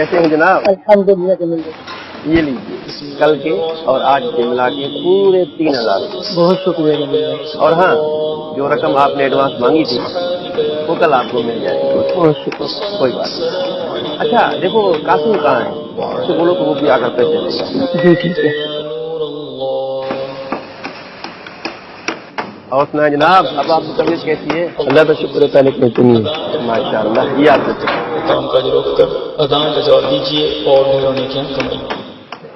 कैसे हैं जनाब? अल्हम्दुलिल्लाह जमील भाई। ये लीजिए, कल के और आज के मिला के पूरे 3000। बहुत शुक्रिया जमील भाई। और हाँ, जो रकम आपने एडवांस मांगी थी वो कल आपको मिल जाएगी। बहुत शुक्रिया। कोई बात नहीं। अच्छा देखो, कासिम कहाँ है? उससे बोलो तो वो भी आकर पैसे देगा। जी ठीक है। और सुना जनाब, अब आपकी तबीयत कैसी है? अल्लाह का शुक्र है, पहले कहते नहीं। माशाअल्लाह, ये आपसे काम काज रोक कर अजान का जवाब दीजिए और नूरानी क्या कमाइए।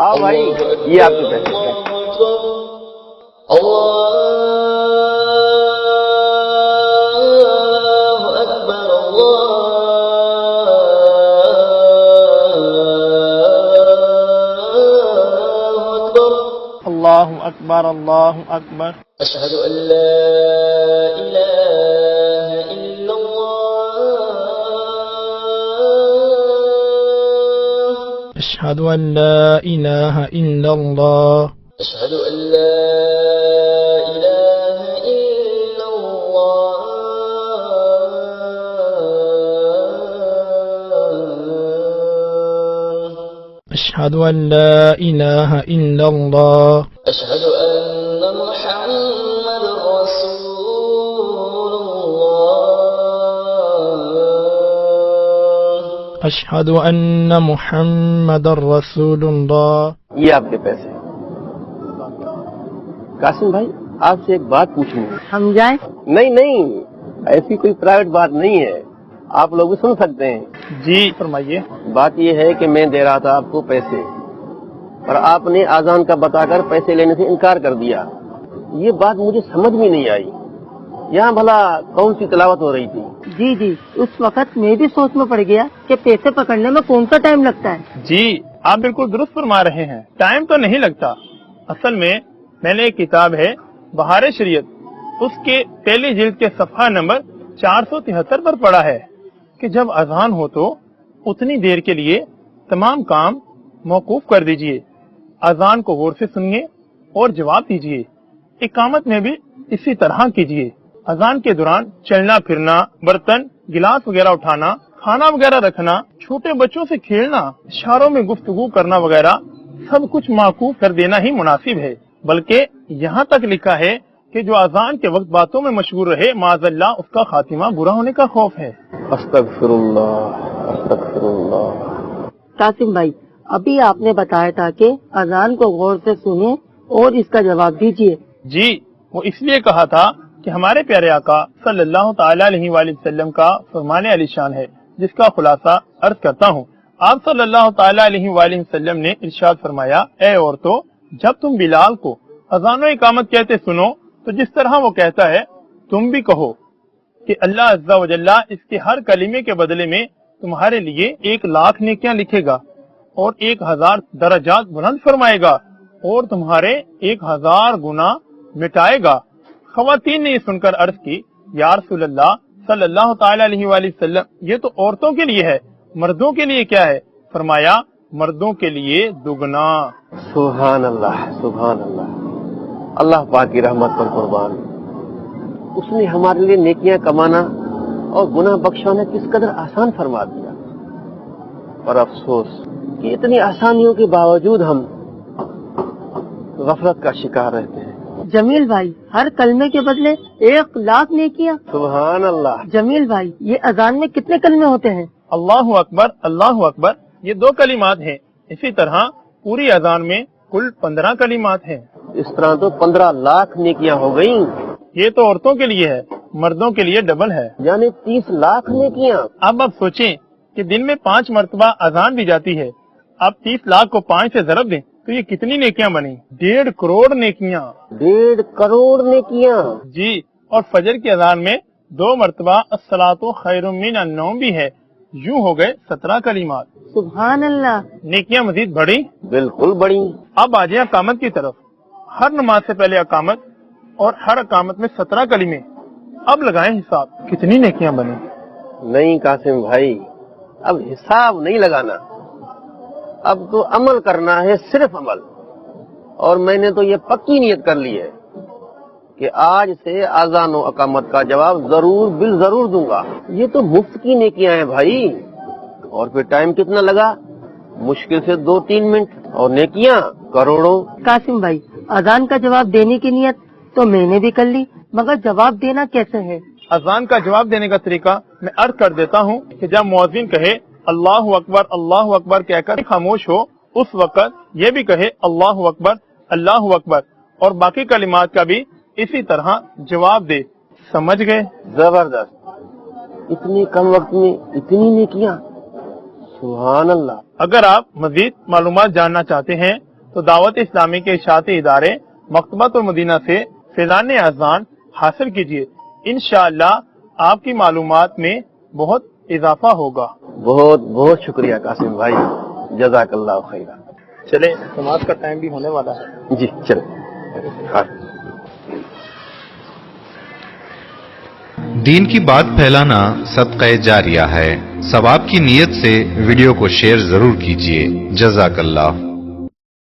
आओ भाई, ये आपके पैसे। अल्लाहु अकबर, अल्लाहु अकबर। अशहदु अल्ला इलाहा इल्लल्लाह, अशहदु अल्ला इलाहा इल्लल्लाह, अशहदु अल्ला इलाहा इल्लल्लाह, अशहदु अल्ला इलाहा इल्लल्लाह, अशहदु अन्ना मुहम्मदर रसूलुल्लाह, अशहदु अन्ना मुहम्मदर रसूलुल्लाह। ये आपके पैसे। कासिम भाई, आपसे एक बात पूछनी है। हम जाए? नहीं नहीं, ऐसी कोई प्राइवेट बात नहीं है, आप लोग भी सुन सकते हैं। जी फरमाइए। बात ये है कि मैं दे रहा था आपको पैसे, और आपने आजान का बताकर पैसे लेने से इनकार कर दिया। ये बात मुझे समझ में नहीं आई। यहाँ भला कौन सी तिलावत हो रही थी? जी जी, उस वक्त मैं भी सोच में पड़ गया कि पैसे पकड़ने में कौन सा टाइम लगता है। जी आप बिल्कुल दुरुस्त फरमा रहे हैं, टाइम तो नहीं लगता। असल में मैंने एक किताब है बहार शरीयत, उसके पहली जिल्द के सफ़हा नंबर 473 पर पढ़ा है कि जब अजान हो तो उतनी देर के लिए तमाम काम मौकूफ कर दीजिए, अजान को गौर से सुनिए और जवाब दीजिए। इकामत में भी इसी तरह कीजिए। अजान के दौरान चलना फिरना, बर्तन गिलास वगैरह उठाना, खाना वगैरह रखना, छोटे बच्चों से खेलना, इशारों में गुफ्तगू करना वगैरह सब कुछ माकूफ कर देना ही मुनासिब है। बल्कि यहाँ तक लिखा है कि जो अजान के वक्त बातों में मशगूल रहे, माज़अल्लाह उसका खातिमा बुरा होने का खौफ है। अस्तगफिरुल्लाह, अस्तगफिरुल्लाह। कासिम भाई, अभी आपने बताया था कि अजान को गौर से सुने और इसका जवाब दीजिए। जी, वो इसलिए कहा था कि हमारे प्यारे आका सल्लल्लाहु ताला अलैहि वसल्लम का फरमाने अलीशान है, जिसका खुलासा अर्ज करता हूँ। आप सल्लल्लाहु ताला अलैहि वसल्लम ने इरशाद फरमाया, ए औरतों, जब तुम बिलाल को अजान व इकामत कहते सुनो तो जिस तरह वो कहता है तुम भी कहो कि अल्लाह अज़्ज़ा व जल्ला इसके हर कलीमे के बदले में तुम्हारे लिए 1,00,000 नेकियां लिखेगा और 1,000 दर्जात बुलंद फरमाएगा और तुम्हारे 1,000 गुना मिटाएगा। ख़वातीन ने ये सुनकर अर्ज की, या रसूलल्लाह सल्लल्लाहु ताला अलैहि वसल्लम, ये तो औरतों के लिए है, मर्दों के लिए क्या है? फरमाया, मर्दों के लिए दुगना। सुभान अल्लाह, सुभान अल्लाह। अल्लाह पाक की रहमत पर कुर्बान। उसने हमारे लिए नेकियां कमाना और गुनाह बख्शाना किस कदर आसान फरमा दिया। पर अफसोस कि इतनी आसानियों के बावजूद हम गफलत का शिकार रहते हैं। जमील भाई, हर कलमे के बदले 1,00,000 नेकियां। सुभान अल्लाह। जमील भाई, ये अजान में कितने कलमे होते हैं? अल्लाहु अकबर, अल्लाहु अकबर, ये 2 कलिमात हैं। इसी तरह पूरी अजान में कुल 15 कलिमात हैं। इस तरह तो 15,00,000 नेकियां हो गयी। ये तो औरतों के लिए है, मर्दों के लिए डबल है, यानी 30,00,000 नेकियां। अब आप सोचें कि दिन में 5 मरतबा अजान भी जाती है। अब 30,00,000 को 5 से ज़रब दें तो ये कितनी नेकियां बनी? 1.5 करोड़ नेकियां। 1.5 करोड़ नेकियां। जी, और फजर की अजान में 2 मरतबा अस्सलातु खैरुम मिनन नौम भी है। यूं हो गए 17 कलिमात। सुभान अल्लाह। नेकियां मजीद बढ़ी? बिल्कुल बढ़ी। अब आ जाए अकामत की तरफ। हर नमाज से पहले अकामत और हर अकामत में 17 कलीमे। अब लगाएं हिसाब, कितनी नेकियां बनी? नहीं कासिम भाई, अब हिसाब नहीं लगाना, अब तो अमल करना है, सिर्फ अमल। और मैंने तो ये पक्की नियत कर ली है कि आज से आजान व अकामत का जवाब जरूर बिल जरूर दूंगा। ये तो मुफ्त की नेकियां हैं भाई। और फिर टाइम कितना लगा? मुश्किल से 2-3 मिनट और नेकियां करोड़ों। कासिम भाई, अजान का जवाब देने की नियत तो मैंने भी कर ली, मगर जवाब देना कैसे है? अजान का जवाब देने का तरीका मैं अर्ज कर देता हूँ कि जब मुअज्जिन कहे अल्लाहु अकबर कहकर खामोश हो, उस वक्त ये भी कहे अल्लाहु अकबर और बाकी कलिमात का भी इसी तरह जवाब दे। समझ गए? जबरदस्त, इतनी कम वक्त में इतनी नेकियां, सुभान अल्लाह। अगर आप मजीद मालूमात जानना चाहते हैं तो दावत इस्लामी के इशाअती इदारे मकतबतुल मदीना से फैज़ान अज़ान हासिल कीजिए। इंशाअल्लाह आपकी मालूमात में बहुत इजाफा होगा। बहुत बहुत शुक्रिया कासिम भाई, जज़ाकल्लाह खैरा। चले, नमाज का टाइम भी होने वाला है। जी चले। हाँ। दीन की बात फैलाना सदक़े जारिया है। सवाब की नीयत से वीडियो को शेयर जरूर कीजिए। जज़ाकल्लाह।